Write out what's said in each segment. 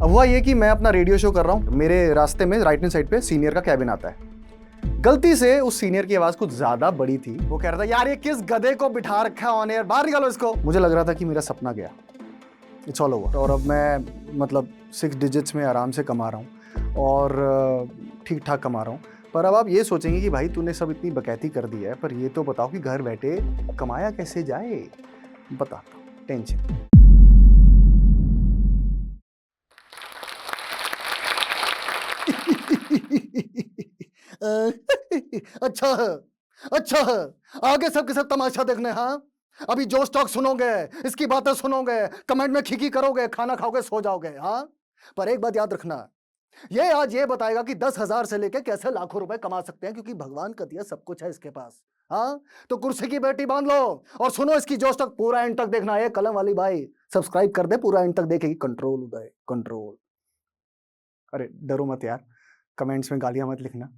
हुआ ये कि मैं अपना रेडियो शो कर रहा हूँ, मेरे रास्ते में राइट हैंड साइड पे सीनियर का कैबिन आता है। गलती से उस सीनियर की आवाज कुछ ज्यादा बड़ी थी। वो कह रहा था, यार ये किस गधे को बिठा रखा है ऑन एयर, बाहर निकालो इसको। मुझे लग रहा था कि मेरा सपना गया, इट्स ऑल ओवर। और अब मैं मतलब 6 डिजिट्स में आराम से कमा रहा हूँ और ठीक ठाक कमा रहा हूँ। पर अब आप ये सोचेंगे कि भाई तूने सब इतनी बकैती कर दी है, पर ये तो बताओ कि घर बैठे कमाया कैसे जाए। बताता हूँ, टेंशन। अच्छा है, अच्छा है। आगे सबके सब तमाशा देखने। हाँ, अभी जो स्टॉक सुनोगे, इसकी बातें सुनोगे, कमेंट में खिकी करोगे, खाना खाओगे, सो जाओगे। हाँ, पर एक बात याद रखना, ये आज ये बताएगा कि 10,000 से लेके कैसे लाखों रुपए कमा सकते हैं, क्योंकि भगवान का दिया सब कुछ है इसके पास। हाँ, तो कुर्सी की बेटी बांध लो और सुनो इसकी जोश तक, पूरा एंड तक देखना है। कलम वाली भाई सब्सक्राइब कर दे, पूरा एंड तक देखेगी। कंट्रोल उदय, कंट्रोल। अरे डरो मत यार, कमेंट्स में गालियां मत लिखना।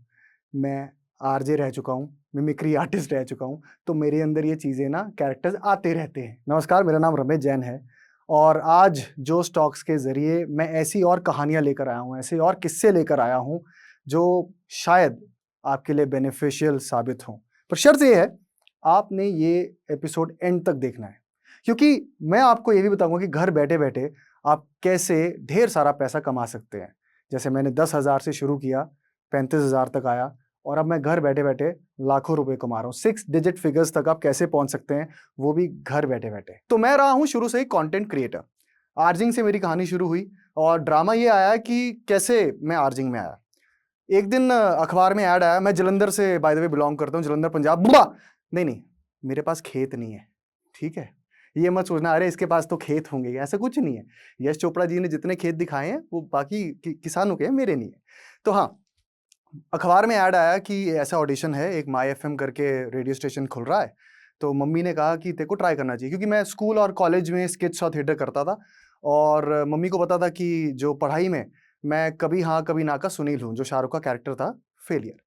मैं आरजे रह चुका हूँ, मिमिक्री आर्टिस्ट रह चुका हूँ, तो मेरे अंदर ये चीज़ें ना, कैरेक्टर्स आते रहते हैं। नमस्कार, मेरा नाम रमेश जैन है और आज जो स्टॉक्स के ज़रिए मैं ऐसी और कहानियाँ लेकर आया हूँ, ऐसे और किस्से लेकर आया हूँ जो शायद आपके लिए बेनिफिशियल साबित हों। पर शर्त ये है, आपने ये एपिसोड एंड तक देखना है, क्योंकि मैं आपको ये भी बताऊंगा कि घर बैठे बैठे आप कैसे ढेर सारा पैसा कमा सकते हैं। जैसे मैंने 10,000 से शुरू किया, 35,000 तक आया और अब मैं घर बैठे बैठे लाखों रुपए कमा रहा हूँ। 6 डिजिट फिगर्स तक आप कैसे पहुंच सकते हैं, वो भी घर बैठे बैठे। तो मैं रहा हूं शुरू से ही कंटेंट क्रिएटर। आर्जिंग से मेरी कहानी शुरू हुई और ड्रामा ये आया कि कैसे मैं आर्जिंग में आया। एक दिन अखबार में ऐड आया, मैं जलंधर से बाय द वे बिलोंग करता हूँ, जलंधर पंजाब। बुआ नहीं, मेरे पास खेत नहीं है, ठीक है। ये मत सोचना अरे इसके पास तो खेत होंगे, ऐसा कुछ नहीं है। यश चोपड़ा जी ने जितने खेत दिखाए हैं वो बाकी किसानों के हैं, मेरे नहीं है। तो हाँ, अखबार में ऐड आया कि ऐसा ऑडिशन है, एक माई एफएम करके रेडियो स्टेशन खुल रहा है। तो मम्मी ने कहा कि तेरे को ट्राई करना चाहिए, क्योंकि मैं स्कूल और कॉलेज में स्किट्स और थिएटर करता था और मम्मी को पता था कि जो पढ़ाई में मैं कभी हाँ कभी ना का सुनील हूँ, जो शाहरुख का कैरेक्टर था, फेलियर।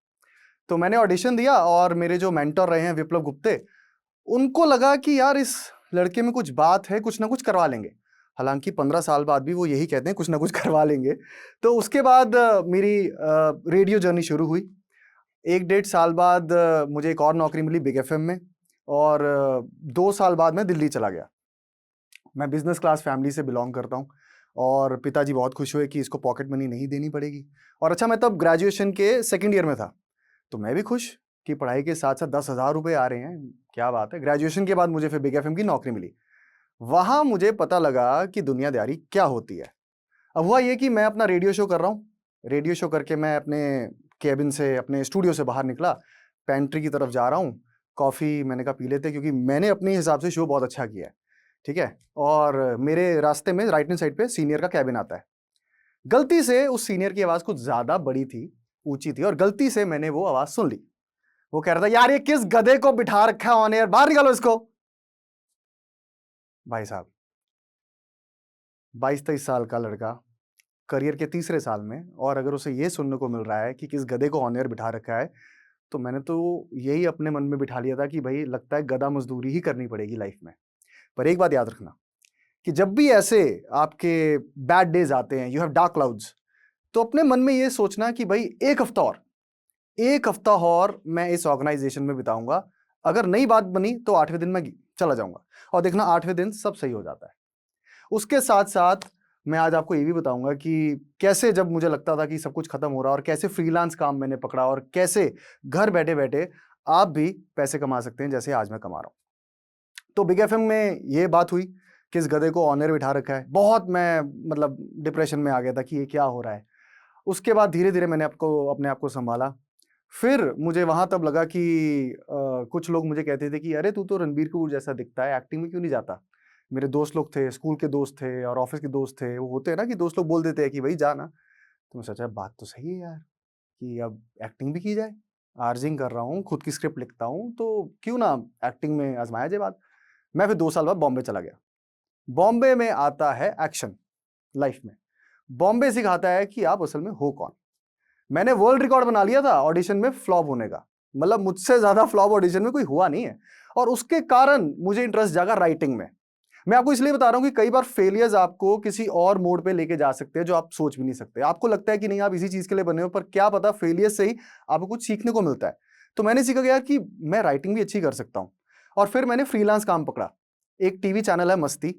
तो मैंने ऑडिशन दिया और मेरे जो मेंटर रहे हैं विप्लव गुप्ते, उनको लगा कि यार इस लड़के में कुछ बात है, कुछ ना कुछ करवा लेंगे। हालांकि 15 साल बाद भी वो यही कहते हैं, कुछ ना कुछ करवा लेंगे। तो उसके बाद मेरी रेडियो जर्नी शुरू हुई। 1 डेढ़ साल बाद मुझे एक और नौकरी मिली बिग एफएम में और 2 साल बाद मैं दिल्ली चला गया। मैं बिजनेस क्लास फैमिली से बिलोंग करता हूँ और पिताजी बहुत खुश हुए कि इसको पॉकेट मनी नहीं देनी पड़ेगी। और अच्छा, मैं तब ग्रेजुएशन के सेकेंड ईयर में था, तो मैं भी खुश कि पढ़ाई के साथ साथ 10,000 रुपये आ रहे हैं, क्या बात है। ग्रेजुएशन के बाद मुझे फिर बिग एफएम की नौकरी मिली। वहां मुझे पता लगा कि दुनियादारी क्या होती है। अब हुआ ये कि मैं अपना रेडियो शो कर रहा हूँ, रेडियो शो करके मैं अपने केबिन से, अपने स्टूडियो से बाहर निकला, पेंट्री की तरफ जा रहा हूँ। कॉफ़ी मैंने कहा पी लेते, क्योंकि मैंने अपने हिसाब से शो बहुत अच्छा किया है, ठीक है। और मेरे रास्ते में राइट हैंड साइड पे सीनियर का कैबिन आता है। गलती से उस सीनियर की आवाज़ कुछ ज़्यादा बड़ी थी, ऊंची थी, और गलती से मैंने वो आवाज़ सुन ली। वो कह रहा था, यार ये किस गधे को बिठा रखा है ऑन एयर, बाहर निकालो इसको। भाई साहब, 22-23 साल का लड़का करियर के तीसरे साल में, और अगर उसे ये सुनने को मिल रहा है कि किस गधे को ऑन एयर बिठा रखा है, तो मैंने तो यही अपने मन में बिठा लिया था कि भाई लगता है गधा मजदूरी ही करनी पड़ेगी लाइफ में। पर एक बात याद रखना कि जब भी ऐसे आपके बैड डेज आते हैं, यू हैव डार्क क्लाउड्स, तो अपने मन में ये सोचना कि भाई एक हफ्ता और मैं इस ऑर्गेनाइजेशन में बिताऊंगा। अगर नई बात बनी तो 8वें दिन मैं चला जाऊंगा, और देखना 8वें दिन सब सही हो जाता है। उसके साथ साथ मैं आज आपको ये भी बताऊंगा कि कैसे जब मुझे लगता था कि सब कुछ खत्म हो रहा है, और कैसे फ्रीलांस काम मैंने पकड़ा, और कैसे घर बैठे बैठे आप भी पैसे कमा सकते हैं जैसे आज मैं कमा रहा हूं। तो बिग एफएम में ये बात हुई, किस गधे को ऑनर बिठा रखा है। बहुत मैं मतलब डिप्रेशन में आ गया था कि ये क्या हो रहा है। उसके बाद धीरे धीरे मैंने अपने आप को संभाला। फिर मुझे वहां तब लगा कि कुछ लोग मुझे कहते थे कि अरे तू तो रणबीर कपूर जैसा दिखता है, एक्टिंग में क्यों नहीं जाता। मेरे दोस्त लोग थे, स्कूल के दोस्त थे और ऑफिस के दोस्त थे। वो होते हैं ना कि दोस्त लोग बोल देते हैं कि भाई जाना। तो मैं सोचा बात तो सही है यार, कि अब एक्टिंग भी की जाए। आर्जिंग कर रहा हूँ, खुद की स्क्रिप्ट लिखता हूँ, तो क्यों ना एक्टिंग में आजमाया जाए बात। मैं फिर 2 साल बाद बॉम्बे चला गया। बॉम्बे में आता है एक्शन लाइफ में। बॉम्बे सिखाता है कि आप असल में हो कौन। मैंने वर्ल्ड रिकॉर्ड बना लिया था ऑडिशन में फ्लॉप होने का, मतलब मुझसे ज्यादा फ्लॉप ऑडिशन में कोई हुआ नहीं है। और उसके कारण मुझे इंटरेस्ट जागा राइटिंग में। मैं आपको इसलिए बता रहा हूं कि कई बार फेलियर्स आपको किसी और मोड पे लेके जा सकते हैं जो आप सोच भी नहीं सकते। आपको लगता है कि नहीं आप इसी चीज के लिए बने हो, पर क्या पता फेलियर से ही आपको कुछ सीखने को मिलता है। तो मैंने सीखा कि यार कि मैं राइटिंग भी अच्छी कर सकता हूं, और फिर मैंने फ्रीलांस काम पकड़ा। एक टीवी चैनल है मस्ती,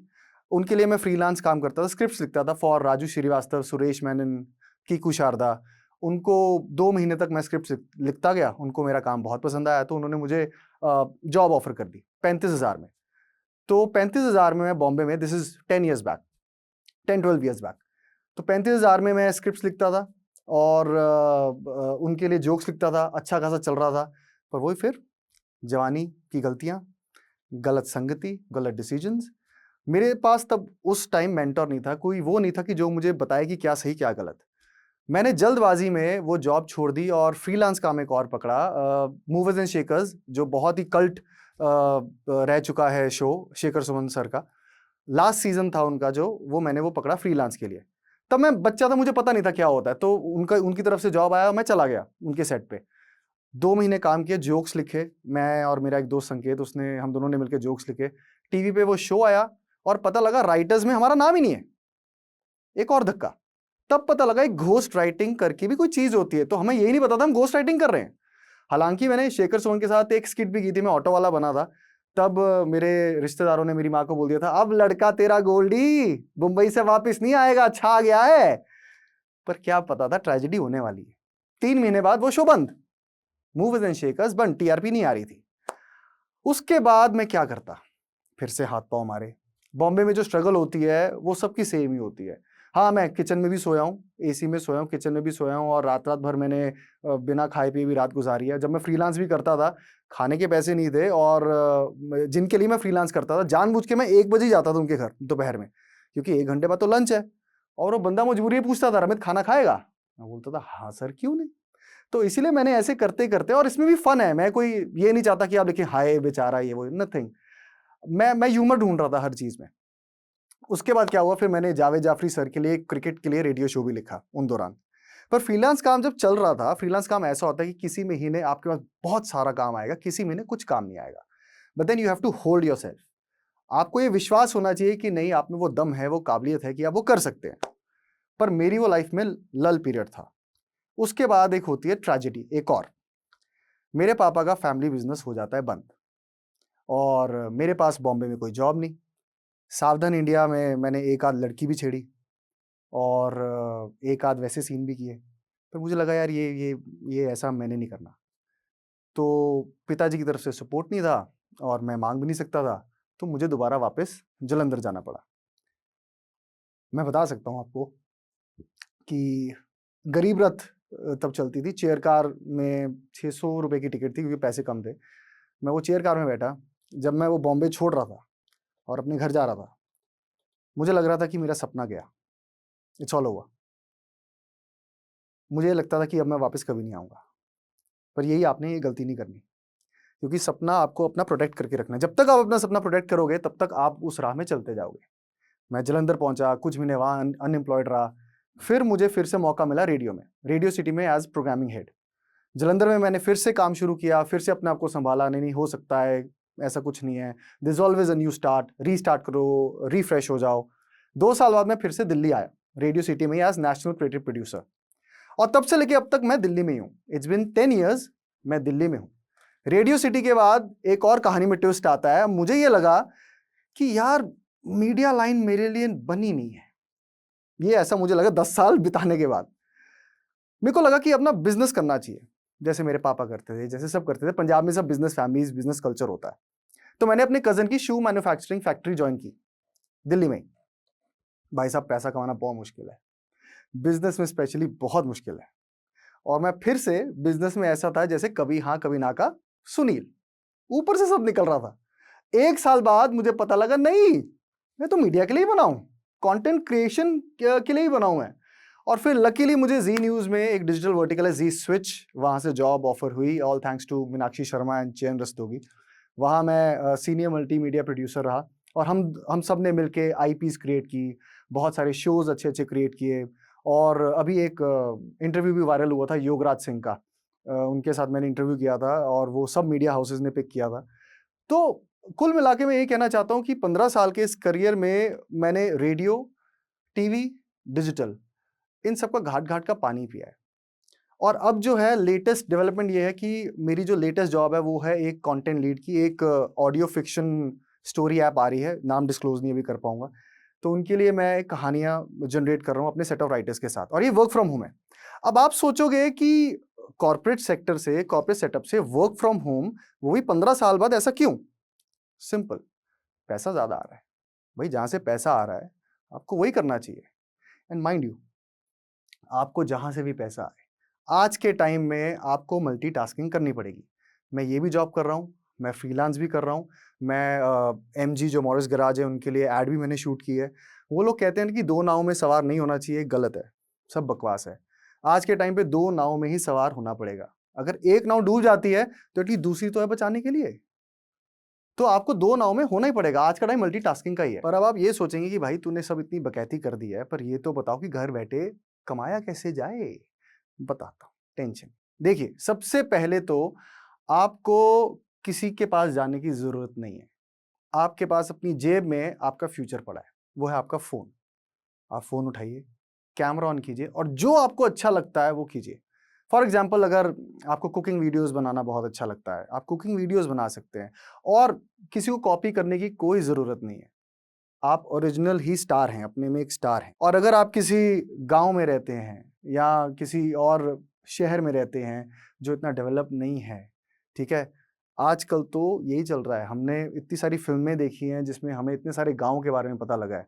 उनके लिए मैं फ्रीलांस काम करता था, स्क्रिप्ट लिखता था फॉर राजू श्रीवास्तव, सुरेश मेनन, कीकू शारदा। उनको 2 महीने तक मैं स्क्रिप्ट लिखता गया, उनको मेरा काम बहुत पसंद आया, तो उन्होंने मुझे जॉब ऑफर कर दी 35,000 में। तो 35,000 में मैं बॉम्बे में, this is 10 years back, 10-12 years back, तो 35,000 में मैं स्क्रिप्ट लिखता था और उनके लिए जोक्स लिखता था, अच्छा खासा चल रहा था। पर वही फिर जवानी की गलतियां, गलत संगति, गलत डिसीजंस। मेरे पास तब उस टाइम मेंटर नहीं था, कोई वो नहीं था कि जो मुझे बताए कि क्या सही क्या गलत। मैंने जल्दबाजी में वो जॉब छोड़ दी और फ्रीलांस काम एक और पकड़ा, मूवर्स एंड शेकर्स, जो बहुत ही कल्ट रह चुका है शो, शेखर सुमन सर का लास्ट सीजन था उनका जो, मैंने वो पकड़ा फ्रीलांस के लिए। तब मैं बच्चा था, मुझे पता नहीं था क्या होता है, तो उनकी तरफ से जॉब आया, मैं चला गया उनके सेट पे। 2 महीने काम किए, जोक्स लिखे, मैं और मेरा एक दोस्त संकेत, उसने, हम दोनों ने मिलकर जोक्स लिखे। टीवी पे वो शो आया और पता लगा राइटर्स में हमारा नाम ही नहीं है। एक और धक्का, तब पता लगा एक घोस्ट राइटिंग करके भी कोई चीज होती है, तो हमें यही नहीं पता था हम घोस्ट राइटिंग कर रहे हैं। हालांकि मैंने शेखर सुमन के साथ एक स्किट भी की थी, मैं ऑटो वाला बना था। तब मेरे रिश्तेदारों ने मेरी माँ को बोल दिया था, अब लड़का तेरा गोल्डी मुंबई से वापस नहीं आएगा, छा गया है। पर क्या पता था ट्रेजेडी होने वाली है। 3 महीने बाद वो शो बंद, मूवर्स एंड शेकर्स बंद, टीआरपी नहीं आ रही थी। उसके बाद मैं क्या करता, फिर से हाथ पांव मारे। बॉम्बे में जो स्ट्रगल होती है वो सबकी सेम ही होती है। हाँ, मैं किचन में भी सोया हूँ, एसी में सोया हूँ, किचन में भी सोया हूँ, और रात रात भर मैंने बिना खाए पिए भी रात गुजारी है। जब मैं फ्रीलांस भी करता था, खाने के पैसे नहीं थे, और जिनके लिए मैं फ्रीलांस करता था, जानबूझ के मैं 1 बजे जाता था उनके घर दोपहर में, क्योंकि 1 घंटे बाद तो लंच है। और वो बंदा मजबूरी में पूछता था, रमित खाना खाएगा? मैं बोलता था हाँ सर, क्यों नहीं। तो इसीलिए मैंने ऐसे करते करते, और इसमें भी फन है, मैं कोई ये नहीं चाहता कि आप देखिए हाय बेचारा ये वो, नथिंग। मैं ह्यूमर ढूंढ रहा था हर चीज में। उसके बाद क्या हुआ, फिर मैंने जावेद जाफरी सर के लिए क्रिकेट के लिए रेडियो शो भी लिखा उन दौरान। पर फ्रीलांस काम जब चल रहा था, फ्रीलांस काम ऐसा होता है कि किसी महीने आपके पास बहुत सारा काम आएगा, किसी महीने कुछ काम नहीं आएगा, but then you have to hold yourself. आपको ये विश्वास होना चाहिए कि नहीं, आप में वो दम है, वो काबिलियत है कि आप वो कर सकते हैं। पर मेरी वो लाइफ में लल पीरियड था। उसके बाद एक होती है ट्रेजेडी, एक और। मेरे पापा का फैमिली बिजनेस हो जाता है बंद, और मेरे पास बॉम्बे में कोई जॉब नहीं। सावधान इंडिया में मैंने एक आध लड़की भी छेड़ी, और एक आध वैसे सीन भी किए। पर मुझे लगा यार ये ऐसा मैंने नहीं करना। तो पिताजी की तरफ से सपोर्ट नहीं था, और मैं मांग भी नहीं सकता था, तो मुझे दोबारा वापस जलंधर जाना पड़ा। मैं बता सकता हूँ आपको कि गरीब रथ तब चलती थी, चेयर कार में 600 रुपए की टिकट थी, क्योंकि पैसे कम थे। मैं वो चेयर कार में बैठा, जब मैं वो बॉम्बे छोड़ रहा था और अपने घर जा रहा था, मुझे लग रहा था कि मेरा सपना गया, इट्स ऑल ओवर। मुझे लगता था कि अब मैं वापस कभी नहीं आऊँगा। पर यही, आपने ये गलती नहीं करनी, क्योंकि सपना आपको अपना प्रोटेक्ट करके रखना है। जब तक आप अपना सपना प्रोटेक्ट करोगे, तब तक आप उस राह में चलते जाओगे। मैं जलंधर पहुंचा, कुछ महीने वहाँ अनएम्प्लॉयड रहा। फिर मुझे फिर से मौका मिला रेडियो में, रेडियो सिटी में एज प्रोग्रामिंग हेड। जलंधर में मैंने फिर से काम शुरू किया, फिर से अपने आप को संभाला, नहीं हो सकता है, ऐसा कुछ नहीं है, this always a new start, restart करो, रिफ्रेश हो जाओ। 2 साल बाद मैं फिर से दिल्ली आया, रेडियो सिटी में एज नेशनल क्रिएटिव प्रोड्यूसर, और तब से लेके अब तक मैं दिल्ली में ही हूँ। इट्स बिन 10 ईयर्स मैं दिल्ली में हूँ। रेडियो सिटी के बाद एक और कहानी में ट्विस्ट आता है। मुझे ये लगा कि यार मीडिया लाइन मेरे लिए बनी नहीं है। ये ऐसा मुझे लगा 10 साल बिताने के बाद। मेरे को लगा कि अपना बिजनेस करना चाहिए, जैसे मेरे पापा करते थे, जैसे सब करते थे। पंजाब में सब बिजनेस फैमिलीज, बिजनेस कल्चर होता है। तो मैंने अपने कजन की शू मैन्युफैक्चरिंग फैक्ट्री ज्वाइन की दिल्ली में। भाई साहब, पैसा कमाना बहुत मुश्किल है, बिजनेस में स्पेशली बहुत मुश्किल है। और मैं फिर से बिजनेस में ऐसा था जैसे कभी हाँ कभी ना का सुनील, ऊपर से सब निकल रहा था। 1 साल बाद मुझे पता लगा, नहीं, मैं तो मीडिया के लिए ही बना हूं, कंटेंट क्रिएशन के लिए ही बना हूं मैं। और फिर लकीली मुझे जी न्यूज में एक डिजिटल वर्टिकल है जी स्विच, वहां से जॉब ऑफर हुई, all thanks to Meenakshi Sharma and Chayan Rastogi. वहां मैं सीनियर मल्टीमीडिया प्रोड्यूसर रहा, और हम सब ने मिलके आईपीज क्रिएट की, बहुत सारे शोज अच्छे अच्छे क्रिएट किए। और अभी एक इंटरव्यू भी वायरल हुआ था योगराज सिंह का, उनके साथ मैंने इंटरव्यू किया था, और वो सब मीडिया हाउसेज ने पिक किया था। तो कुल मिला के मैं यही कहना चाहता हूँ कि 15 साल के इस करियर में मैंने रेडियो, टीवी, डिजिटल इन सब का घाट-घाट का पानी पिया है। और अब जो है लेटेस्ट डेवलपमेंट ये है कि मेरी जो लेटेस्ट जॉब है वो है एक कंटेंट लीड की, एक ऑडियो फिक्शन स्टोरी ऐप आ रही है, नाम डिस्क्लोज़ नहीं अभी कर पाऊँगा। तो उनके लिए मैं कहानियाँ जनरेट कर रहा हूँ अपने सेट ऑफ राइटर्स के साथ और ये वर्क फ्रॉम होम है। अब आप सोचोगे कि कॉर्पोरेट सेक्टर से, कॉर्पोरेट सेटअप से वर्क फ्रॉम होम, वो भी 15 साल बाद, ऐसा क्यों? सिंपल, पैसा ज़्यादा आ रहा है। भाई जहाँ से पैसा आ रहा है, आपको वही करना चाहिए। एंड माइंड यू, आपको जहाँ से भी पैसा आए, आज के टाइम में आपको मल्टीटास्किंग करनी पड़ेगी। मैं ये भी जॉब कर रहा हूँ, मैं फ्रीलांस भी कर रहा हूँ, मैं एमजी जो मॉरिस गैराज है उनके लिए ऐड भी मैंने शूट की है। वो लोग कहते हैं कि 2 नाव में सवार नहीं होना चाहिए, गलत है, सब बकवास है। आज के टाइम पे 2 नाव में ही सवार होना पड़ेगा। अगर एक नाव डूब जाती है, तो एटलीस्ट दूसरी तो है बचाने के लिए। तो आपको 2 नाव में होना ही पड़ेगा, आज का टाइम मल्टीटास्किंग का ही है। पर अब आप ये सोचेंगे कि भाई तूने सब इतनी बकैती कर दी है, पर ये तो बताओ कि घर बैठे कमाया कैसे जाए? बताता हूँ, टेंशन। देखिए, सबसे पहले तो आपको किसी के पास जाने की ज़रूरत नहीं है। आपके पास अपनी जेब में आपका फ्यूचर पड़ा है, वो है आपका फ़ोन। आप फ़ोन उठाइए, कैमरा ऑन कीजिए और जो आपको अच्छा लगता है वो कीजिए। फॉर एग्ज़ाम्पल अगर आपको कुकिंग वीडियोज़ बनाना बहुत अच्छा लगता है, आप कुकिंग वीडियोज़ बना सकते हैं और किसी को कॉपी करने की कोई ज़रूरत नहीं है। आप ओरिजिनल ही स्टार हैं, अपने में एक स्टार हैं। और अगर आप किसी गाँव में रहते हैं या किसी और शहर में रहते हैं जो इतना डेवलप नहीं है, ठीक है? आजकल तो यही चल रहा है, हमने इतनी सारी फ़िल्में देखी हैं जिसमें हमें इतने सारे गाँव के बारे में पता लगा है।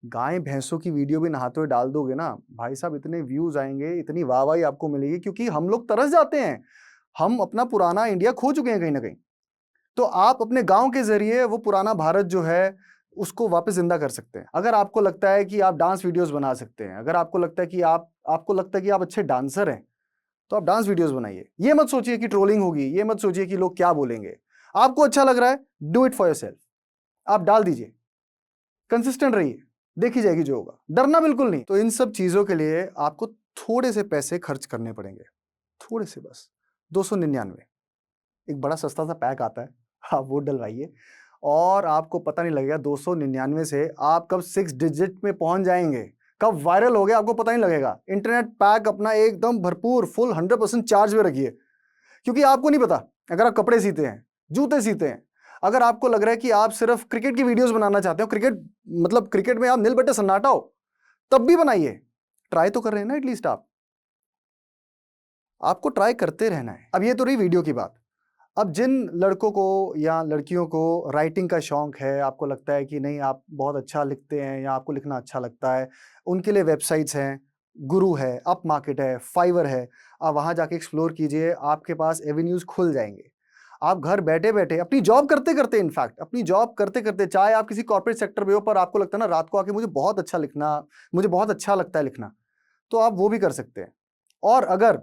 गाय-भैंसों की वीडियो भी नहाते हुए डाल दोगे ना, भाई साहब इतने व्यूज़ आएँगे, इतनी वाह-वाही आपको मिलेगी क्योंकि हम लोग तरस जाते हैं। हम अपना पुराना इंडिया खो चुके हैं कहीं न कहीं। तो आप अपने गाँव के ज़रिए वो पुराना भारत जो है, उसको वापस ज़िंदा कर सकते हैं। अगर आपको लगता है कि आप डांस वीडियोज़ बना सकते हैं, अगर आपको लगता है कि आप अच्छे डांसर हैं, तो आप डांस वीडियोज़ बनाइए। ये मत सोचिए कि ट्रोलिंग होगी, ये मत सोचिए कि लोग क्या बोलेंगे। आपको अच्छा लग रहा है, डू इट फॉर योरसेल्फ। आप डाल दीजिए, कंसिस्टेंट रहिए, देखी जाएगी जो होगा। डरना बिल्कुल नहीं। तो इन सब चीज़ों के लिए आपको थोड़े से पैसे खर्च करने पड़ेंगे, थोड़े से बस, 299 एक बड़ा सस्ता सा पैक आता है, आप वो डलवाइए और आपको पता नहीं लगेगा 299 से आप कब 6 डिजिट में पहुंच जाएंगे, कब वायरल हो गया आपको पता नहीं लगेगा। इंटरनेट पैक अपना एकदम भरपूर फुल 100% चार्ज में रखिए, क्योंकि आपको नहीं पता, अगर आप कपड़े सीते हैं, जूते सीते हैं, अगर आपको लग रहा है कि आप सिर्फ क्रिकेट की वीडियोस बनाना चाहते हो, क्रिकेट मतलब क्रिकेट में आप नील बट्टे सन्नाटा हो, तब भी बनाइए। ट्राई तो कर रहे हैं ना एटलीस्ट आपको ट्राई करते रहना है। अब ये तो रही वीडियो की बात। अब जिन लड़कों को या लड़कियों को राइटिंग का शौक है, आपको लगता है कि नहीं आप बहुत अच्छा लिखते हैं या आपको लिखना अच्छा लगता है, उनके लिए वेबसाइट्स हैं, गुरु है, अप मार्केट है, फाइवर है। आप वहाँ जाके एक्सप्लोर कीजिए, आपके पास एवेन्यूज़ खुल जाएँगे। आप घर बैठे-बैठे अपनी जॉब करते-करते इनफैक्ट अपनी जॉब करते-करते चाहे आप किसी कॉर्पोरेट सेक्टर में हो पर आपको लगता है ना रात को आके मुझे बहुत अच्छा लगता है लिखना, तो आप वो भी कर सकते हैं। और अगर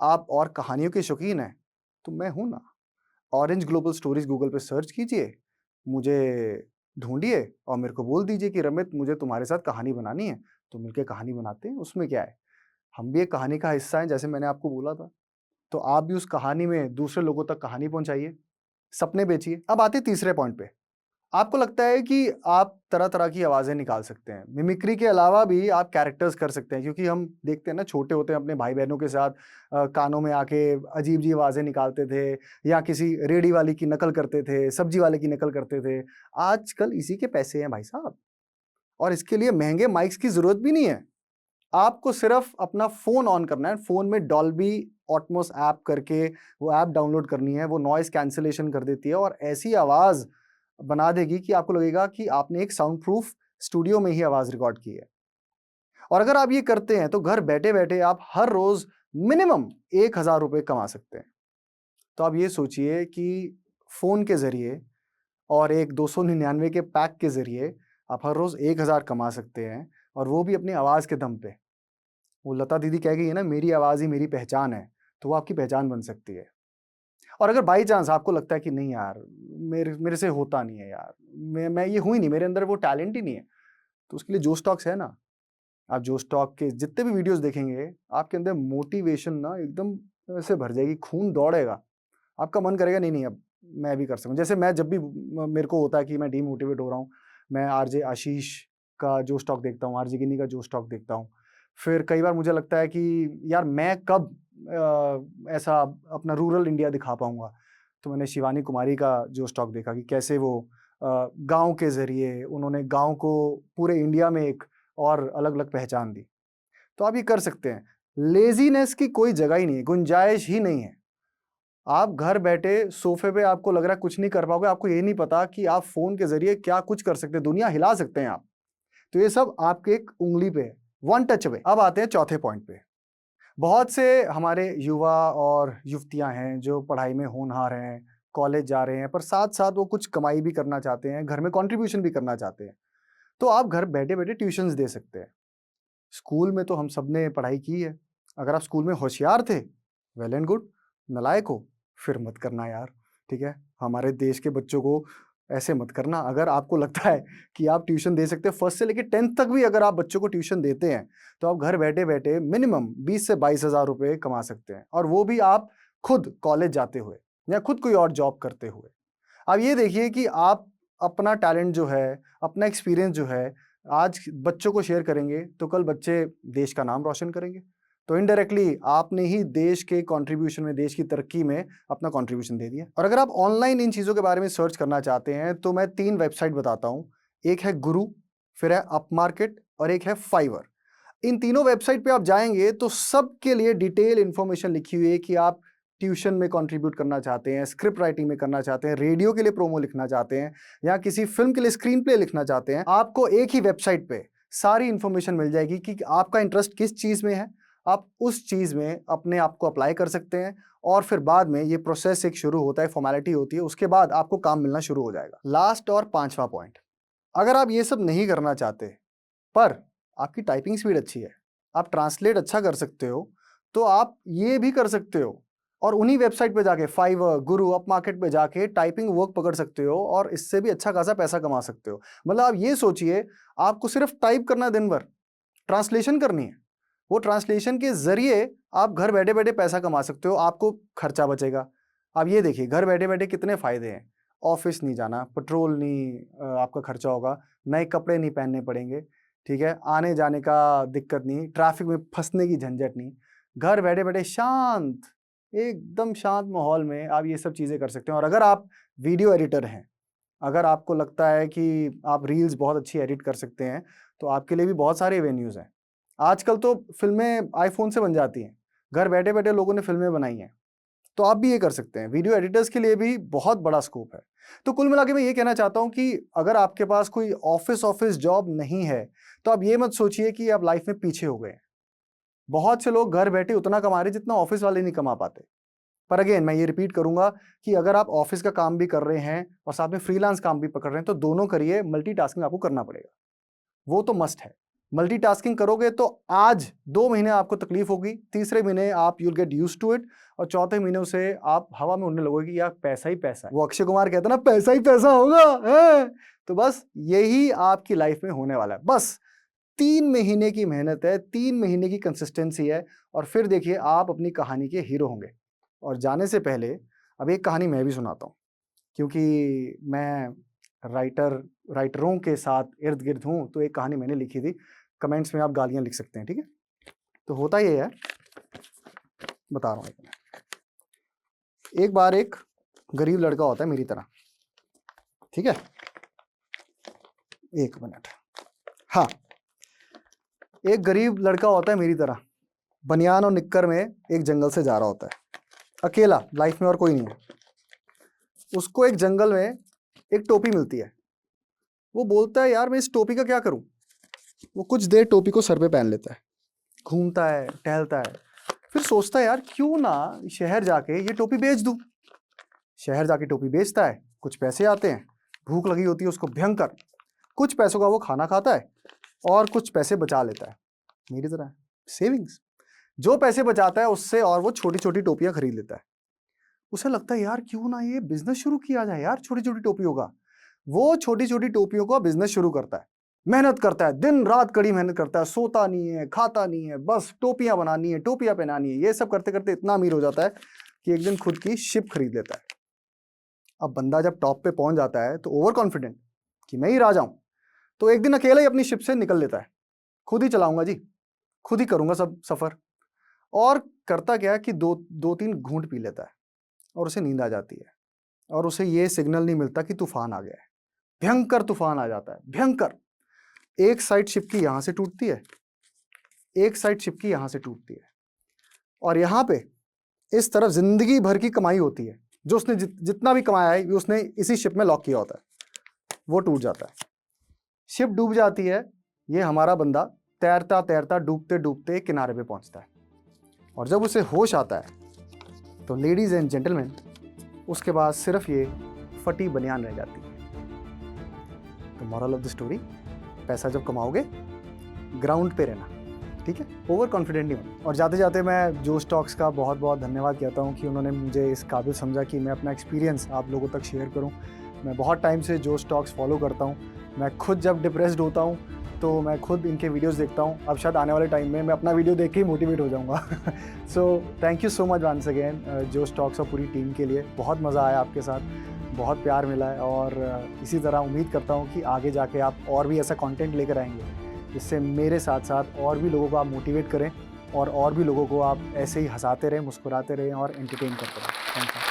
आप और कहानियों के शौकीन हैं, तो मैं हूँ ना। ऑरेंज ग्लोबल स्टोरीज गूगल पे सर्च कीजिए, मुझे ढूँढिए और मेरे को बोल दीजिए कि रमित मुझे तुम्हारे साथ कहानी बनानी है, तो मिलके कहानी बनाते हैं, उसमें क्या है? हम भी एक कहानी का हिस्सा हैं जैसे मैंने आपको बोला था, तो आप भी उस कहानी में दूसरे लोगों तक कहानी पहुँचाइए, सपने बेचिए। अब आते हैं तीसरे पॉइंट पे। आपको लगता है कि आप तरह-तरह की आवाज़ें निकाल सकते हैं। मिमिक्री के अलावा भी आप कैरेक्टर्स कर सकते हैं क्योंकि हम देखते हैं ना छोटे होते हैं अपने भाई-बहनों के साथ कानों में आके अजीब-सी आवाज़ें निकालते थे या किसी रेहड़ी वाले की नकल करते थे, सब्जी वाले की नकल करते थे। आजकल इसी के पैसे हैं भाई साहब और इसके लिए महँगे माइक्स की ज़रूरत भी नहीं है। आपको सिर्फ़ अपना फ़ोन ऑन करना है, फ़ोन में डॉल्बी एटमॉस ऐप करके वो ऐप डाउनलोड करनी है, वो नॉइज़ कैंसलेशन कर देती है और ऐसी आवाज़ बना देगी कि आपको लगेगा कि आपने एक साउंड प्रूफ स्टूडियो में ही आवाज़ रिकॉर्ड की है। और अगर आप ये करते हैं तो घर बैठे-बैठे आप हर रोज़ मिनिमम ₹1000 कमा सकते हैं। तो आप ये सोचिए कि फ़ोन के ज़रिए और एक 299 के पैक के ज़रिए आप हर रोज़ 1000 कमा सकते हैं और वो भी अपनी आवाज़ के दम पे। वो लता दीदी कह गई है ना मेरी आवाज़ ही मेरी पहचान है, तो वो आपकी पहचान बन सकती है। और अगर बाई चांस आपको लगता है कि नहीं यार, मेरे मेरे से होता नहीं है यार, मैं ये हूँ ही नहीं, मेरे अंदर वो टैलेंट ही नहीं है, तो उसके लिए जोश टॉक्स है ना। आप जोश टॉक के जितने भी वीडियोज़ देखेंगे, आपके अंदर मोटिवेशन ना एकदम ऐसे भर जाएगी, खून दौड़ेगा। आपका मन करेगा नहीं, नहीं अब मैं भी कर सकूँ। जैसे मैं जब भी मेरे को होता है कि मैं डीमोटिवेट हो रहा हूँ, मैं आरजे आशीष का जो स्टॉक देखता हूँ, आरजे गिन्नी का जो स्टॉक देखता हूँ। फिर कई बार मुझे लगता है कि यार मैं कब ऐसा अपना रूरल इंडिया दिखा पाऊँगा। तो मैंने शिवानी कुमारी का जो स्टॉक देखा कि कैसे वो गाँव के ज़रिए उन्होंने गाँव को पूरे इंडिया में एक और अलग-अलग पहचान दी। तो आप ये कर सकते हैं। लेज़ीनेस की कोई जगह ही नहीं है, गुंजाइश ही नहीं है। आप घर बैठे सोफ़े पे आपको लग रहा है कुछ नहीं कर पाओगे, आपको ये नहीं पता कि आप फ़ोन के ज़रिए क्या कुछ कर सकते हैं, दुनिया हिला सकते हैं आप। तो ये सब आपके एक उँगली पे है, वन टच अवे। अब आते हैं चौथे पॉइंट पे। बहुत से हमारे युवा और युवतियाँ हैं जो पढ़ाई में होनहार हैं, कॉलेज जा रहे हैं, पर साथ-साथ वो कुछ कमाई भी करना चाहते हैं, घर में कंट्रीब्यूशन भी करना चाहते हैं। तो आप घर बैठे-बैठे ट्यूशन्स दे सकते हैं। स्कूल में तो हम सबने पढ़ाई की है। अगर आप स्कूल में होशियार थे, वेल एंड गुड। नालायक हो, फिर मत करना यार, ठीक है? हमारे देश के बच्चों को ऐसे मत करना। अगर आपको लगता है कि आप ट्यूशन दे सकते हैं, फर्स्ट से लेके 10th तक भी अगर आप बच्चों को ट्यूशन देते हैं, तो आप घर बैठे-बैठे मिनिमम 20 से 22,000 रुपए कमा सकते हैं और वो भी आप खुद कॉलेज जाते हुए या खुद कोई और जॉब करते हुए। अब ये देखिए कि आप अपना टैलेंट जो है, अपना एक्सपीरियंस जो है, आज बच्चों को शेयर करेंगे, तो कल बच्चे देश का नाम रोशन करेंगे। तो इनडायरेक्टली आपने ही देश के कंट्रीब्यूशन में, देश की तरक्की में अपना कंट्रीब्यूशन दे दिया। और अगर आप ऑनलाइन इन चीज़ों के बारे में सर्च करना चाहते हैं, तो मैं 3 वेबसाइट बताता हूँ। एक है गुरु, फिर है अपमार्केट और एक है फाइवर। इन तीनों वेबसाइट पे आप जाएँगे, तो सबके लिए डिटेल इन्फॉर्मेशन लिखी हुई है कि आप ट्यूशन में कंट्रीब्यूट करना चाहते हैं, स्क्रिप्ट राइटिंग में करना चाहते हैं, रेडियो के लिए प्रोमो लिखना चाहते हैं या किसी फ़िल्म के लिए स्क्रीन प्ले लिखना चाहते हैं, आपको एक ही वेबसाइट पे सारी इन्फॉर्मेशन मिल जाएगी कि आपका इंटरेस्ट किस चीज़ में है। आप उस चीज़ में अपने आप को अप्लाई कर सकते हैं और फिर बाद में ये प्रोसेस एक शुरू होता है, फ़ॉर्मेलिटी होती है, उसके बाद आपको काम मिलना शुरू हो जाएगा। लास्ट और 5वां पॉइंट, अगर आप ये सब नहीं करना चाहते, पर आपकी टाइपिंग स्पीड अच्छी है, आप ट्रांसलेट अच्छा कर सकते हो, तो आप ये भी कर सकते हो और उन्हीं वेबसाइट पे जाके फाइवर, गुरु, अपमार्केट पे जाके टाइपिंग वर्क पकड़ सकते हो और इससे भी अच्छा खासा पैसा कमा सकते हो। मतलब आप ये सोचिए, आपको सिर्फ टाइप करना है दिन भर, ट्रांसलेशन करनी है। वो ट्रांसलेशन के ज़रिए आप घर बैठे-बैठे पैसा कमा सकते हो, आपको खर्चा बचेगा। आप ये देखिए, घर बैठे-बैठे कितने फ़ायदे हैं। ऑफ़िस नहीं जाना, पेट्रोल नहीं आपका खर्चा होगा, नए कपड़े नहीं पहनने पड़ेंगे, ठीक है? आने-जाने का दिक्कत नहीं, ट्रैफ़िक में फँसने की झंझट नहीं। घर बैठे-बैठे शांत, एकदम शांत माहौल में आप ये सब चीज़ें कर सकते हैं और अगर आप वीडियो एडिटर हैं, अगर आपको लगता है कि आप रील्स बहुत अच्छी एडिट कर सकते हैं, तो आपके लिए भी बहुत सारे एवेन्यूज़ हैं। आजकल तो फ़िल्में आईफ़ोन से बन जाती हैं। घर बैठे-बैठे लोगों ने फ़िल्में बनाई हैं। तो आप भी ये कर सकते हैं। वीडियो एडिटर्स के लिए भी बहुत बड़ा स्कोप है। तो कुल मिला के मैं ये कहना चाहता हूँ कि अगर आपके पास कोई ऑफ़िस जॉब नहीं है, तो आप ये मत सोचिए कि आप लाइफ़ में पीछे हो गए हैं। बहुत से लोग घर बैठे उतना कमा रहे हैं जितना ऑफ़िस वाले नहीं कमा पाते। पर अगेन मैं ये रिपीट करूँगा कि अगर आप ऑफ़िस का काम भी कर रहे हैं और साथ में फ्रीलांस काम भी पकड़ रहे हैं, तो दोनों करिए, मल्टीटास्किंग आपको करना पड़ेगा। वो तो मस्ट है। मल्टीटास्किंग करोगे तो आज 2 महीने आपको तकलीफ होगी, तीसरे महीने आप you will get used to it और चौथे महीने से आप हवा में उड़ने लगोगे कि यार पैसा ही पैसा है। वो अक्षय कुमार कहते हैं ना, पैसा ही पैसा होगा, हैं? तो बस यही आपकी लाइफ में होने वाला है। बस 3 महीने की मेहनत है, 3 महीने की कंसिस्टेंसी है और फिर देखिए आप अपनी कहानी के हीरो होंगे। और जाने से पहले अब एक कहानी मैं भी सुनाता हूँ, क्योंकि मैं राइटरों के साथ इर्द-गिर्द हूँ, तो एक कहानी मैंने लिखी थी। कमेंट्स में आप गालियाँ लिख सकते हैं, ठीक है? तो होता ये है, बता रहा हूँ एक मिनट। एक बार एक गरीब लड़का होता है मेरी तरह, ठीक है? 1 मिनट। हाँ, एक गरीब लड़का होता है मेरी तरह, बनियान और निक्कर में एक जंगल से जा रहा होता है, अकेला, लाइफ में और कोई नहीं है। उसको एक जंगल में एक टोपी मिलती है। वो बोलता है, यार मैं इस टोपी का क्या करूं? वो कुछ देर टोपी को सर पे पहन लेता है, घूमता है, टहलता है, फिर सोचता है यार क्यों ना शहर जाके ये टोपी बेच दूं। शहर जाके टोपी बेचता है, कुछ पैसे आते हैं, भूख लगी होती है उसको भयंकर, कुछ पैसों का वो खाना खाता है और कुछ पैसे बचा लेता है, मेरी तरह सेविंग्स। जो पैसे बचाता है उससे और वो छोटी छोटी टोपियां खरीद लेता है। उसे लगता है यार क्यों ना ये बिजनेस शुरू किया जाए यार छोटी छोटी टोपियों का। वो छोटी छोटी टोपियों का बिजनेस शुरू करता है, मेहनत करता है, दिन रात कड़ी मेहनत करता है, सोता नहीं है, खाता नहीं है, बस टोपियां बनानी है, टोपियां पहनानी है। ये सब करते करते इतना अमीर हो जाता है कि एक दिन खुद की शिप खरीद लेता है। अब बंदा जब टॉप पे पहुंच जाता है तो ओवर कॉन्फिडेंट कि मैं ही राजा हूं, तो एक दिन अकेला ही अपनी शिप से निकल लेता है, खुद ही चलाऊंगा जी, खुद ही करूंगा सब सफर। और करता क्या है कि दो तीन घूंट पी लेता है और उसे नींद आ जाती है और उसे ये सिग्नल नहीं मिलता कि तूफान आ गया है। भयंकर तूफान आ जाता है, भयंकर। एक साइड शिप की यहां से टूटती है, एक साइड शिप की यहां से टूटती है, और यहां पे इस तरफ जिंदगी भर की कमाई होती है, जो उसने जितना भी कमाया है उसने इसी शिप में लॉक किया होता है, वो टूट जाता है। शिप डूब जाती है, ये हमारा बंदा तैरता तैरता डूबते डूबते किनारे पे पहुंचता है, और जब उसे होश आता है तो लेडीज एंड जेंटलमैन उसके बाद सिर्फ ये फटी बनियान रह जाती है। तो मॉरल ऑफ द स्टोरी, पैसा जब कमाओगे ग्राउंड पे रहना, ठीक है, ओवर कॉन्फिडेंट नहीं होना। और जाते जाते मैं जोश टॉक्स का बहुत बहुत धन्यवाद कहता हूँ कि उन्होंने मुझे इस काबिल समझा कि मैं अपना एक्सपीरियंस आप लोगों तक शेयर करूँ। मैं बहुत टाइम से जोश टॉक्स फॉलो करता हूँ। मैं खुद जब डिप्रेस्ड होता हूँ तो मैं खुद इनके वीडियोस देखता हूँ। अब शायद आने वाले टाइम में मैं अपना वीडियो देख के ही मोटिवेट हो जाऊँगा। So thank you so much once again Josh talks और पूरी टीम के लिए। बहुत मज़ा आया आपके साथ, बहुत प्यार मिला है, और इसी तरह उम्मीद करता हूँ कि आगे जाके आप और भी ऐसा कंटेंट लेकर आएंगे जिससे मेरे साथ साथ और भी लोगों को आप मोटिवेट करें और भी लोगों को आप ऐसे ही हंसाते रहें, मुस्कुराते रहें और एंटरटेन करते रहें। Thank you.